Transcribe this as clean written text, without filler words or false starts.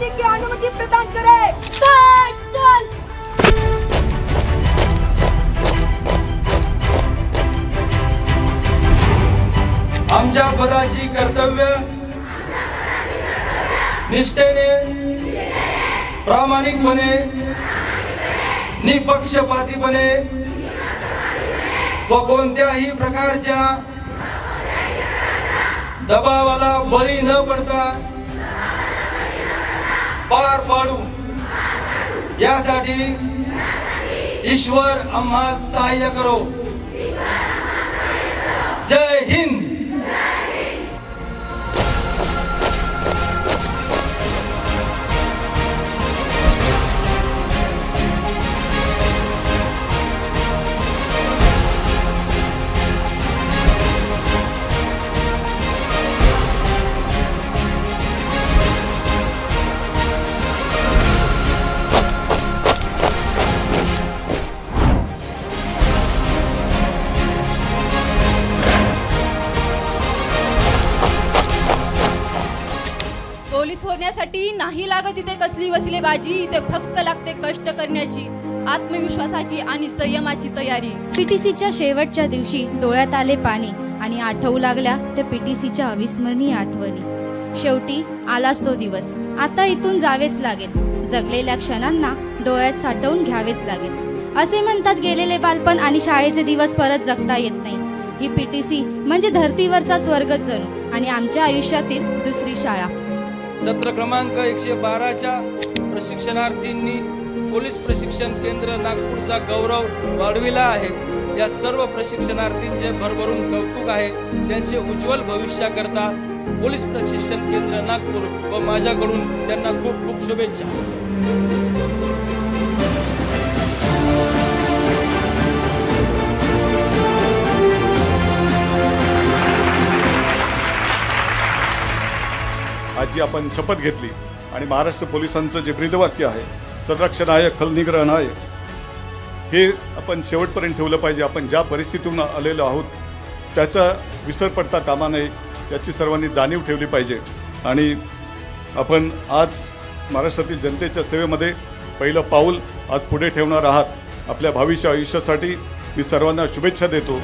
जाने की अनुमति प्रदान करें। चल आमच्या पदाची कर्तव्य निष्ठेने प्रामाणिकपणे निपक्षपातीपणे व कोणत्याही प्रकारच्या दबावाला बळी न पडता पार पाडू यासाठी ईश्वर आम्हास सहाय्य करो। जय हिंद। पोलीस होण्यासाठी नाही लागत इथे कसली वसिलेबाजी, इथे फक्त लागते कष्ट करण्याची, आत्मविश्वासाची आणि संयमाची तयारी। पीटीसीच्या शेवटच्या दिवशी डोळ्यात आले पाणी आणि आठवू लागल्या त्या पीटीसीच्या अविस्मरणीय आठवणी। शेवटी आलाच तो दिवस, आता इथून जावेच लागेल, जगलेल्या क्षणांना डोळ्यात साठवून घ्यावेच लागेल। असे म्हणतात गेलेले बालपण आणि शाळेचे दिवस परत जगता येत नाही। ही पीटीसी म्हणजे धर्तीवरचा स्वर्गच जणू आणि आमच्या आयुष्यातील दुसरी शाळा। सत्र क्रमांक 112च्या प्रशिक्षणार्थींनी पोलीस प्रशिक्षण केंद्र नागपूरचा गौरव वाढविला आहे। या सर्व प्रशिक्षणार्थींचे भरभरून कौतुक आहे। त्यांचे उज्ज्वल भविष्याकरता पोलीस प्रशिक्षण केंद्र नागपूर व माझ्याकडून त्यांना खूप खूप शुभेच्छा। आज जी आपण शपथ घेतली आणि महाराष्ट्र पोलिसांचं जे ब्रीदवाक्य आहे संरक्षण आहे खलनिग्रहण आहे, हे आपण शेवटपर्यंत ठेवलं पाहिजे। आपण ज्या परिस्थितीतून आलेलो आहोत त्याचा विसर पडता कामा नये, याची सर्वांनी जाणीव ठेवली पाहिजे। आणि आपण आज महाराष्ट्रातील जनतेच्या सेवेमध्ये पहिलं पाऊल आज पुढे ठेवणार आहात। आपल्या भविष्य आयुष्यासाठी मी सर्वांना शुभेच्छा देतो।